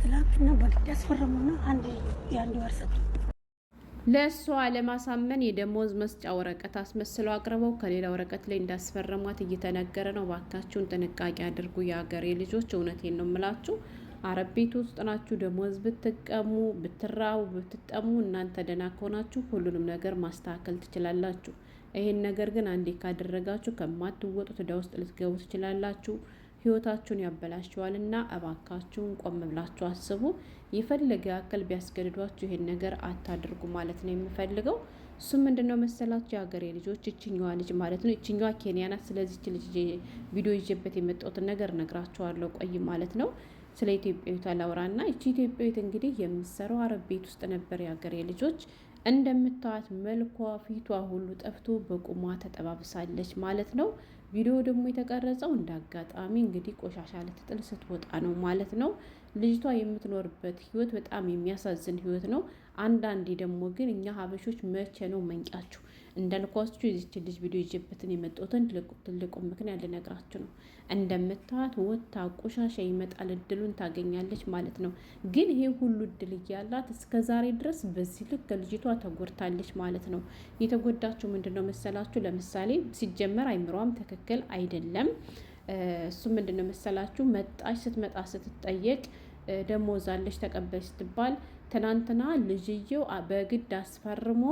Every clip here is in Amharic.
ትላንትና በግድ ያስፈረሙና የአንድ ወር ሰጡ። ለእሷ ለማሳመን የደሞዝ መስጫ ወረቀት አስመስለው አቅርበው ከሌላ ወረቀት ላይ እንዳስፈረሟት እየተነገረ ነው። ባካችሁን ጥንቃቄ አድርጉ የሀገሬ ልጆች። እውነቴን ነው የምላችሁ። አረብ ቤት ውስጥ ናችሁ፣ ደሞዝ ብትቀሙ ብትራቡ ብትጠሙ እናንተ ደህና ከሆናችሁ ሁሉንም ነገር ማስተካከል ትችላላችሁ። ይሄን ነገር ግን አንዴ ካደረጋችሁ ከማትወጡት ዕዳ ውስጥ ልትገቡ ትችላላችሁ። ህይወታችሁን ያበላችኋልና እባካችሁን ቆም ብላችሁ አስቡ። የፈለገ ያክል ቢያስገድዷችሁ ይሄን ነገር አታድርጉ ማለት ነው የምፈልገው። እሱም ምንድነው መሰላችሁ የሀገሬ ልጆች፣ እችኛዋ ልጅ ማለት ነው፣ እችኛዋ ኬንያ ናት። ስለዚህ ልጅ ቪዲዮ ይዤበት የመጣሁትን ነገር ነግራችኋለሁ። ቆይ ማለት ነው ስለ ኢትዮጵያዊቷ ላውራና እቺ ኢትዮጵያዊት እንግዲህ የምትሰራው አረብ ቤት ውስጥ ነበር የሀገሬ ልጆች። እንደምታዩት መልኳ ፊቷ ሁሉ ጠፍቶ በቁሟ ተጠባብሳለች ማለት ነው። ቪዲዮ ደግሞ የተቀረጸው እንደ አጋጣሚ እንግዲህ ቆሻሻ ልትጥል ስትወጣ ነው ማለት ነው። ልጅቷ የምትኖርበት ህይወት በጣም የሚያሳዝን ህይወት ነው። አንዳንዴ ደግሞ ግን እኛ ሀበሾች መቼ ነው መንቂያችሁ? እንዳልኳችሁ የዚችን ልጅ ቪዲዮ ይዤበትን የመጣሁትን ትልቁ ምክንያት ልነግራችሁ ነው። እንደምታዩት ወታ ቆሻሻ ይመጣል፣ እድሉን ታገኛለች ማለት ነው። ግን ይሄ ሁሉ እድል እያላት እስከ ዛሬ ድረስ በዚህ ልክ ልጅቷ ተጎድታለች ማለት ነው። የተጎዳችው ምንድን ነው መሰላችሁ? ለምሳሌ ሲጀመር አይምሯም ትክክል አይደለም። እሱ ምንድን ነው መሰላችሁ? ስትመጣ ስትጠየቅ ደሞዝ አለሽ ተቀበል ስትባል ትናንትና ልጅየው በግድ አስፈርሞ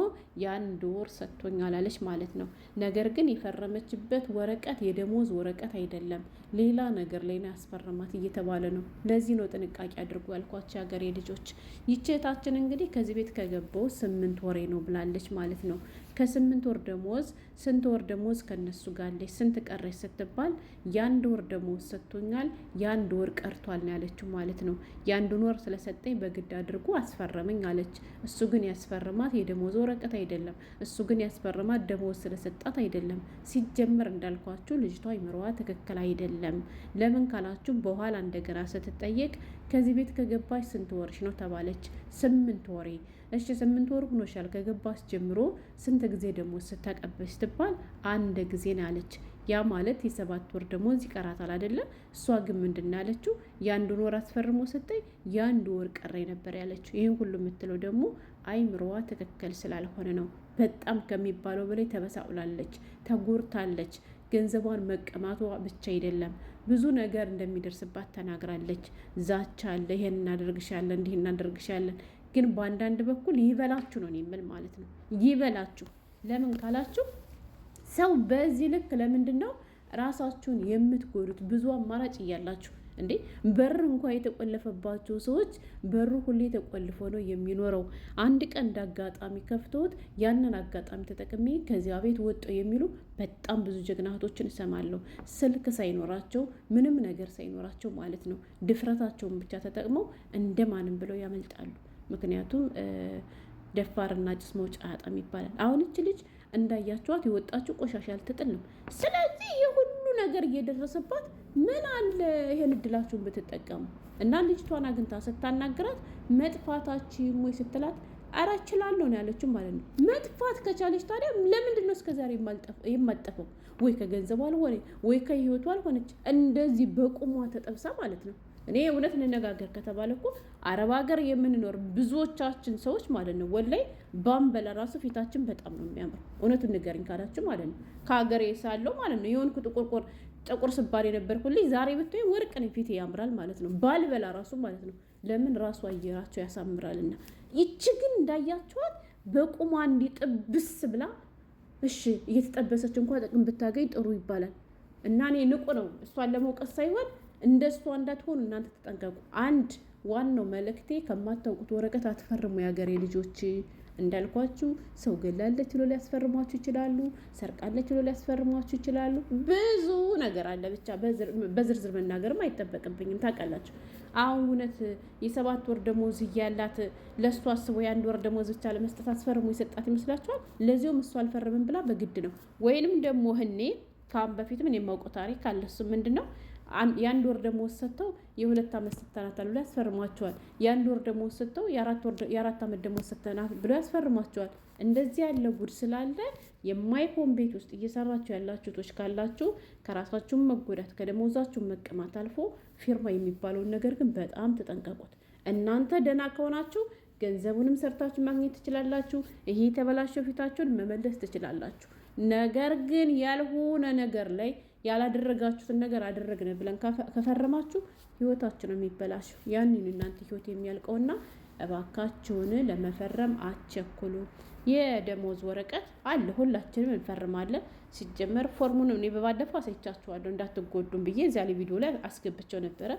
የአንድ ወር ሰጥቶኛል አለች ማለት ነው። ነገር ግን የፈረመችበት ወረቀት የደሞዝ ወረቀት አይደለም፣ ሌላ ነገር ላይ ነው ያስፈረማት እየተባለ ነው። ለዚህ ነው ጥንቃቄ አድርጉ ያልኳቸው የሀገሬ ልጆች። ይቼታችን እንግዲህ ከዚህ ቤት ከገባው 8 ወሬ ነው ብላለች ማለት ነው። ከ8 ወር ደሞዝ ስንት ወር ደሞዝ ከነሱ ጋር አለች? ስንት ቀረች ስትባል የአንድ ወር ደሞዝ ሰጥቶኛል፣ የአንድ ወር ቀርቷል ነው ያለችው ማለት ነው። የአንዱን ወር ስለሰጠኝ በግድ አድርጎ አስፈረመኝ አለች። እሱ ግን ያስፈርማት የደሞዝ ወረቀት አይደለም። እሱ ግን ያስፈርማት ደሞዝ ስለሰጣት አይደለም። ሲጀመር እንዳልኳችሁ ልጅቷ አይምሮዋ ትክክል አይደለም። ለምን ካላችሁ በኋላ እንደገና ስትጠየቅ ከዚህ ቤት ከገባች ስንት ወርሽ ነው ተባለች። 8 ወሬ። እሺ 8 ወር ሆኖሻል ከገባች ጀምሮ ስንት ጊዜ ደሞዝ ስትቀበል ስትባል አንድ ጊዜ ነው ያለች። ያ ማለት የ7 ወር ደሞዝ ይቀራታል አይደለም። እሷ ግን ምንድን ነው ያለችው? የአንዱን ወር አስፈርሞ ሰጠኝ፣ የአንድ ወር ቀረ ነበር ያለችው። ይህን ሁሉ የምትለው ደግሞ አይምሮዋ ትክክል ስላልሆነ ነው። በጣም ከሚባለው በላይ ተበሳውላለች፣ ተጎርታለች። ገንዘቧን መቀማቷ ብቻ አይደለም ብዙ ነገር እንደሚደርስባት ተናግራለች። ዛቻ አለ፣ ይሄን እናደርግሻለን፣ እንዲህ እናደርግሻለን። ግን በአንዳንድ በኩል ይበላችሁ ነው የምል ማለት ነው። ይበላችሁ። ለምን ካላችሁ ሰው በዚህ ልክ ለምንድን ነው ራሳችሁን የምትጎዱት? ብዙ አማራጭ እያላችሁ እንዴ በር እንኳን የተቆለፈባቸው ሰዎች በሩ ሁሌ ተቆልፎ ነው የሚኖረው። አንድ ቀን እንዳጋጣሚ ከፍተውት ያንን አጋጣሚ ተጠቅሜ ከዚያ ቤት ወጡ የሚሉ በጣም ብዙ ጀግናቶችን እሰማለሁ። ስልክ ሳይኖራቸው ምንም ነገር ሳይኖራቸው ማለት ነው ድፍረታቸውን ብቻ ተጠቅመው እንደማንም ብለው ያመልጣሉ። ምክንያቱም ደፋርና ጭስ መውጫ አያጣም ይባላል። አሁን እች ልጅ እንዳያቸዋት የወጣችው ቆሻሻ ያልትጥል ነው። ስለዚህ የሁሉ ነገር እየደረሰባት ምን አለ ይሄን እድላችሁን ብትጠቀሙ እና ልጅቷን አግኝታ ስታናግራት መጥፋታችን ወይ ስትላት ኧረ እችላለሁ ነው ያለችው ማለት ነው። መጥፋት ከቻለች ታዲያ ለምንድን ነው እስከዛሬ የማጠፈው? ወይ ከገንዘቡ አልሆነ ወይ ከህይወቱ አልሆነች፣ እንደዚህ በቁሟ ተጠብሳ ማለት ነው። እኔ እውነት እንነጋገር ከተባለ እኮ አረብ ሀገር የምንኖር ብዙዎቻችን ሰዎች ማለት ነው ወላይ ባንበላ ራሱ ፊታችን በጣም ነው የሚያምር። እውነቱን ንገሪኝ ካላችሁ ማለት ነው ከሀገሬ ሳለው ማለት ነው የሆንኩ ጥቁር ስባል የነበርኩልኝ ዛሬ ብትይ ወርቅ ነው ፊቴ ያምራል ማለት ነው። ባልበላ ራሱ ማለት ነው። ለምን ራሱ አየራቸው ያሳምራልና። ይቺ ግን እንዳያችኋት በቁሟ እንዲጥብስ ብላ እሺ እየተጠበሰች እንኳን ጥቅም ብታገኝ ጥሩ ይባላል። እና እኔ ንቁ ነው እሷን ለመውቀስ ሳይሆን እንደሷ እንዳትሆኑ እናንተ ተጠንቀቁ። አንድ ዋናው መልእክቴ ከማታውቁት ወረቀት አትፈርሙ የሀገሬ ልጆች። እንዳልኳችሁ ሰው ገላለች ብሎ ሊያስፈርሟችሁ ይችላሉ። ሰርቃለች ብሎ ሊያስፈርሟችሁ ይችላሉ። ብዙ ነገር አለ። ብቻ በዝርዝር መናገርም አይጠበቅብኝም። ታውቃላችሁ አሁን እውነት የ7 ወር ደሞዝ እያላት ለእሱ አስቦ የ1 ወር ደሞዝ ብቻ ለመስጠት አስፈርሞ የሰጣት ይመስላችኋል? ለዚሁም እሱ አልፈርምም ብላ በግድ ነው። ወይንም ደግሞ ህኔ ካሁን በፊትም እኔ የማውቀው ታሪክ አለ። እሱ ምንድን ነው የአንድ ወር ደሞዝ ሰጥተው የ2 ዓመት ሰጥተናታል ብሎ ያስፈርሟቸዋል። የአንድ ወር ደሞዝ ሰጥተው የ4 ዓመት ደሞዝ ሰጥተናት ብሎ ያስፈርሟቸዋል። እንደዚህ ያለ ጉድ ስላለ የማይሆን ቤት ውስጥ እየሰራችሁ ያላችሁ ቶች ካላችሁ ከራሳችሁም መጎዳት ከደሞዛችሁ መቀማት አልፎ ፊርማ የሚባለውን ነገር ግን በጣም ተጠንቀቁት። እናንተ ደህና ከሆናችሁ ገንዘቡንም ሰርታችሁ ማግኘት ትችላላችሁ። ይሄ የተበላሸው ፊታችሁን መመለስ ትችላላችሁ። ነገር ግን ያልሆነ ነገር ላይ ያላደረጋችሁትን ነገር አደረግን ብለን ከፈረማችሁ ህይወታችሁ ነው የሚበላሸው። ያንን እናንተ ህይወት የሚያልቀውና እባካችሁን ለመፈረም አትቸኩሉ። የደሞዝ ወረቀት አለ፣ ሁላችንም እንፈርማለን። ሲጀመር ፎርሙን እኔ በባለፈው አሳይቻችኋለሁ እንዳትጎዱም ብዬ እዚያ ላይ ቪዲዮ ላይ አስገብቸው ነበረ።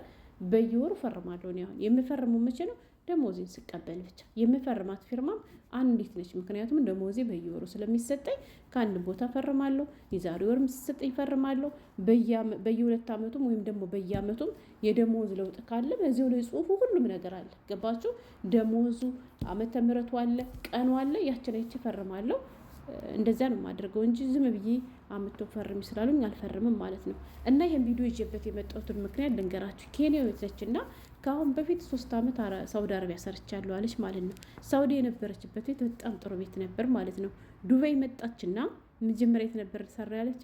በየወሩ ፈርማለሁ። እኔ አሁን የምፈርመው መቼ ነው? ደሞዜን ስቀበል ብቻ። የምፈርማት ፊርማም አንዲት ነች። ምክንያቱም ደሞዜ በየወሩ ስለሚሰጠኝ ከአንድ ቦታ ፈርማለሁ። የዛሬ ወርም ሲሰጠኝ ፈርማለሁ። በየ2 ዓመቱም ወይም ደግሞ በየአመቱም የደሞዝ ለውጥ ካለ በዚያው ላይ ጽሁፉ ሁሉም ነገር አለ። ገባችሁ? ደሞዙ ዓመተ ምህረቱ አለ፣ ቀኑ አለ። ያችን አይቼ ፈርማለሁ። እንደዛ ነው የማደርገው እንጂ ዝም ብዬ አምጥቶ ፈርም ስላሉኝ አልፈርምም ማለት ነው። እና ይሄን ቪዲዮ ይዤበት የመጣሁትን ምክንያት ልንገራችሁ። ኬንያዊት ነች እና ከአሁን በፊት 3 ዓመት ሳውዲ አረቢያ ሰርቻለሁ አለች ማለት ነው። ሳውዲ የነበረችበት ቤት በጣም ጥሩ ቤት ነበር ማለት ነው። ዱባይ መጣችና መጀመሪያ የት ነበር ሰራ ያለች?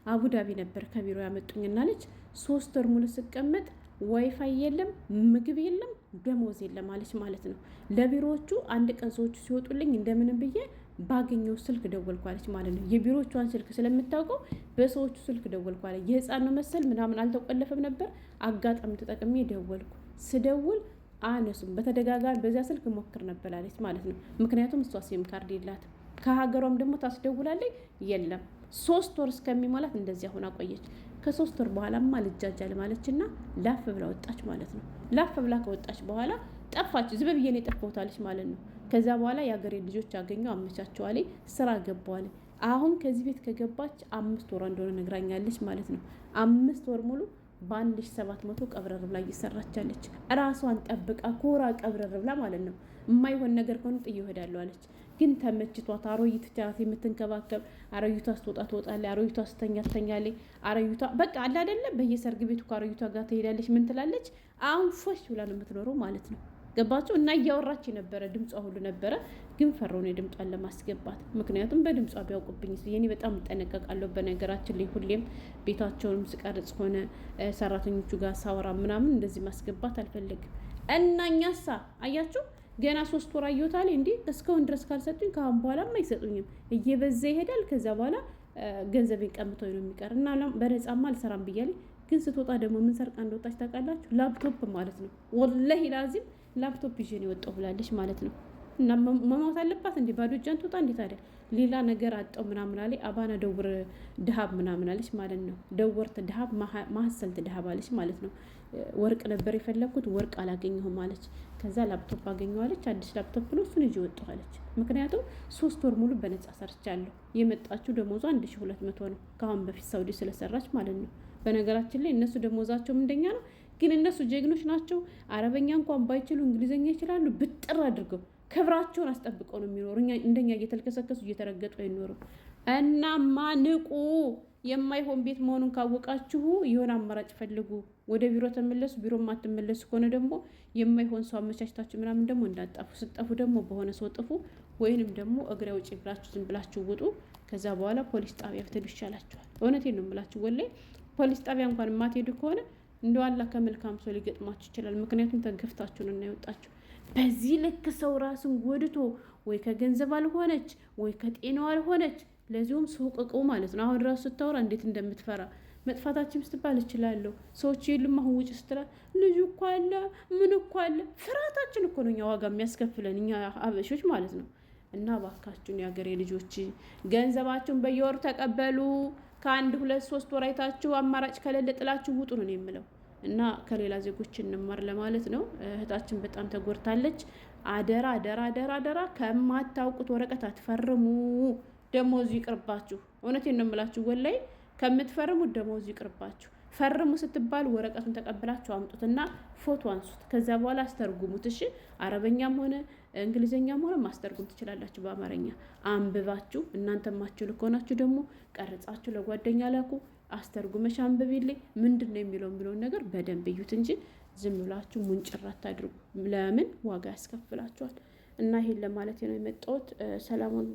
አቡዳቢ ነበር ከቢሮ ያመጡኝና አለች 3 ወር ሙሉ ስቀመጥ ዋይፋይ የለም፣ ምግብ የለም፣ ደሞዝ የለም አለች ማለት ነው። ለቢሮዎቹ አንድ ቀን ሰዎቹ ሲወጡልኝ እንደምንም ብዬ ባገኘው ስልክ ደወልኩ አለች ማለት ነው። የቢሮዎቿን ስልክ ስለምታውቀው በሰዎቹ ስልክ ደወልኩ አለች። የህፃን ነው መሰል ምናምን አልተቆለፈም ነበር። አጋጣሚ ተጠቅሜ ደወልኩ። ስደውል አነሱም። በተደጋጋሚ በዚያ ስልክ ሞክር ነበር አለች ማለት ነው። ምክንያቱም እሷ ሲም ካርድ የላትም። ከሀገሯም ደግሞ ታስደውላለች፣ የለም። 3 ወር እስከሚሞላት እንደዚያ ሆና ቆየች። ከ3 ወር በኋላማ ልጃጃል ማለችና ላፍ ብላ ወጣች ማለት ነው። ላፍ ብላ ከወጣች በኋላ ጠፋች። ዝም ብዬ ነው የጠፋሁት አለች ማለት ነው። ከዛ በኋላ የሀገሬ ልጆች አገኘው፣ አመቻቸዋል፣ ስራ ገባዋል። አሁን ከዚህ ቤት ከገባች 5 ወሯ እንደሆነ ነግራኛለች ማለት ነው። 5 ወር ሙሉ በ1700 ቀብረር ብላ እየሰራቻለች። ራሷን ጠብቃ ኮራ ቀብረር ብላ ማለት ነው። የማይሆን ነገር ከሆነ ጥዬ እሄዳለሁ አለች። ግን ተመችቷት አሮይት ቻት የምትንከባከብ አሮይቷ ስትወጣ ትወጣለች፣ አሮይቷ ስተኛ ትተኛለች። አሮይቷ በቃ አለ አይደለ በየሰርግ ቤቱ ከአሮይቷ ጋር ትሄዳለች። ምን ትላለች? አሁን ፎሽ ብላ ነው የምትኖረው ማለት ነው። ገባችሁ? እና እያወራች ነበረ፣ ድምጿ ሁሉ ነበረ። ግን ፈረውን የድምጿን ለማስገባት ምክንያቱም በድምጿ ቢያውቁብኝ የኔ በጣም እጠነቀቃለሁ። በነገራችን ላይ ሁሌም ቤታቸውንም ስቀርጽ ሆነ ሰራተኞቹ ጋር ሳወራ ምናምን እንደዚህ ማስገባት አልፈልግም። እና እኛሳ አያችሁ ገና 3 ወር አየሁታል እንዴ እስካሁን ድረስ ካልሰጡኝ ከአሁን በኋላም አይሰጡኝም። እየበዛ ይሄዳል። ከዛ በኋላ ገንዘቤን ቀምተው ነው የሚቀር እና በነፃማ አልሰራም ብያለኝ። ግን ስትወጣ ደግሞ ምን ሰርቃ እንደወጣች ታውቃላችሁ? ላፕቶፕ ማለት ነው። ወላሂ ላዚም ላፕቶፕ ይዤ ነው የወጣሁ ብላለች ማለት ነው። እና መሞት አለባት እንዴ? ባዶ እጇን ትወጣ እንዴ ታዲያ? ሌላ ነገር አጣው ምናምን አለች። አባና ደውር ድሃብ ምናምን አለች ማለት ነው። ደወርት ድሃብ ማህሰልት ድሃብ አለች ማለት ነው። ወርቅ ነበር የፈለግኩት ወርቅ አላገኘሁም አለች። ከዛ ላፕቶፕ አገኘዋለች። አዲስ ላፕቶፕ ነው እሱን ይዤ ወጣሁ አለች። ምክንያቱም 3 ወር ሙሉ በነፃ ሰርቻለሁ። የመጣችው ደሞዟ 1200 ነው ከአሁን በፊት ሳውዲ ስለሰራች ማለት ነው። በነገራችን ላይ እነሱ ደሞዛቸው እንደኛ ነው። ግን እነሱ ጀግኖች ናቸው። አረበኛ እንኳን ባይችሉ እንግሊዘኛ ይችላሉ። ብጥር አድርገው ክብራቸውን አስጠብቀው ነው የሚኖሩ። እንደኛ እየተልከሰከሱ እየተረገጡ አይኖሩም። እናማ ንቁ። የማይሆን ቤት መሆኑን ካወቃችሁ የሆነ አማራጭ ፈልጉ። ወደ ቢሮ ተመለሱ። ቢሮ ማትመለሱ ከሆነ ደግሞ የማይሆን ሰው አመቻችታችሁ ምናምን ደግሞ እንዳጠፉ ስጠፉ ደግሞ በሆነ ሰው ጥፉ። ወይንም ደግሞ እግሬ ውጭ ብላችሁ ዝም ብላችሁ ውጡ። ከዛ በኋላ ፖሊስ ጣቢያ ብትሄዱ ይሻላችኋል። እውነቴን ነው የምላችሁ። ወላሂ ፖሊስ ጣቢያ እንኳን የማትሄዱ ከሆነ እንደው አላህ ከመልካም ሰው ሊገጥማችሁ ይችላል። ምክንያቱም ተገፍታችሁን እና ይወጣችሁ። በዚህ ልክ ሰው ራሱን ጎድቶ ወይ ከገንዘብ አልሆነች ወይ ከጤናው አልሆነች፣ ለዚሁም ሰው ቅቀው ማለት ነው። አሁን ራሱ ስታወራ እንዴት እንደምትፈራ መጥፋታችን ስትባል እችላለሁ ሰዎች የሉም አሁን ውጭ ስትላት ልጁ እኮ አለ ምን እኮ አለ። ፍርሃታችን እኮ ነው እኛ ዋጋ የሚያስከፍለን እኛ አበሾች ማለት ነው። እና ባካችሁን የሀገሬ ልጆች ገንዘባችሁን በየወሩ ተቀበሉ። ከ1 2 3 ወር አይታችሁ አማራጭ ከሌለ ጥላችሁ ውጡ ነው የምለው። እና ከሌላ ዜጎች እንማር ለማለት ነው። እህታችን በጣም ተጎድታለች። አደራ አደራ አደራ አደራ ከማታውቁት ወረቀት አትፈርሙ። ደሞዙ ይቅርባችሁ። እውነቴን ነው የምላችሁ። ወላይ ከምትፈርሙት ደሞዙ ይቅርባችሁ። ፈርሙ ስትባሉ ወረቀቱን ተቀብላችሁ አምጡትና ፎቶ አንሱት። ከዛ በኋላ አስተርጉሙት። እሺ አረበኛም ሆነ እንግሊዘኛም ሆነ ማስተርጉም ትችላላችሁ። በአማርኛ አንብባችሁ እናንተ ማችሉ ከሆናችሁ ደግሞ ቀርጻችሁ ለጓደኛ ላኩ። አስተርጉመሽ አንብቢልኝ ምንድን ነው የሚለውን ነገር በደንብ እዩት እንጂ ዝም ብላችሁ ሙንጭራት አድርጉ። ለምን ዋጋ ያስከፍላችኋል። እና ይሄን ለማለት ነው የመጣሁት። ሰላም ሁኑ።